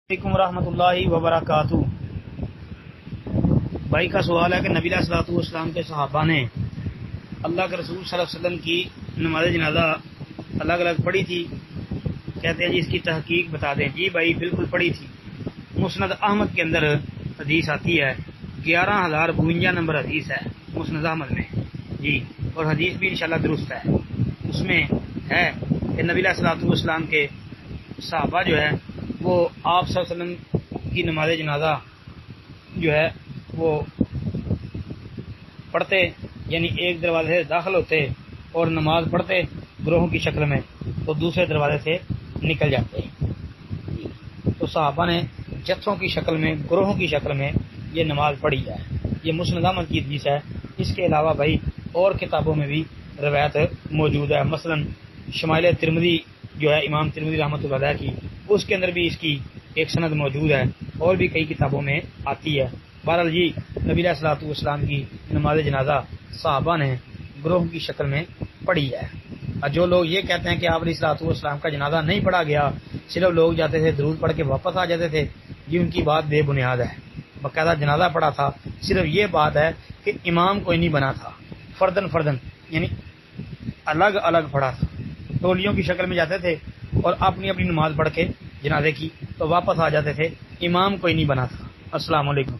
علیکم ورحمۃ اللہ وبرکاتہ۔ بھائی کا سوال ہے کہ نبی علیہ الصلوۃ والسلام کے صحابہ نے اللہ کے رسول صلی اللہ علیہ وسلم کی نماز جنازہ الگ الگ پڑھی تھی، کہتے ہیں جی اس کی تحقیق بتا دیں۔ جی بھائی بالکل پڑھی تھی، مسند احمد کے اندر حدیث آتی ہے، 11,052 نمبر حدیث ہے مسند احمد میں جی، اور حدیث بھی انشاءاللہ درست ہے۔ اس میں ہے کہ نبی علیہ الصلوۃ والسلام کے صحابہ جو ہے وہ آپ صلی اللہ علیہ وسلم کی نماز جنازہ جو ہے وہ پڑھتے، یعنی ایک دروازے سے داخل ہوتے اور نماز پڑھتے گروہوں کی شکل میں، تو دوسرے دروازے سے نکل جاتے۔ تو صحابہ نے جتھوں کی شکل میں، گروہوں کی شکل میں یہ نماز پڑھی ہے۔ یہ مسند احمد کی حدیث ہے۔ اس کے علاوہ بھائی اور کتابوں میں بھی روایت موجود ہے، مثلا شمائل ترمذی جو ہے امام ترمذی رحمۃ اللہ علیہ کی، اس کے اندر بھی اس کی ایک سند موجود ہے، اور بھی کئی کتابوں میں آتی ہے۔ بہرحال جی نبی علیہ الصلوۃ والسلام کی نماز جنازہ صحابہ نے گروہ کی شکل میں پڑھی ہے۔ اور جو لوگ یہ کہتے ہیں کہ آپ علیہ الصلوۃ والسلام کا جنازہ نہیں پڑھا گیا، صرف لوگ جاتے تھے درود پڑھ کے واپس آ جاتے تھے، یہ ان کی بات بے بنیاد ہے۔ باقاعدہ جنازہ پڑھا تھا، صرف یہ بات ہے کہ امام کوئی نہیں بنا تھا، فردن یعنی الگ الگ پڑھا تھا، ٹولیوں کی شکل میں جاتے تھے اور اپنی اپنی نماز پڑھ کے جنازے کی تو واپس آ جاتے تھے، امام کوئی نہیں بنا تھا۔ السلام علیکم۔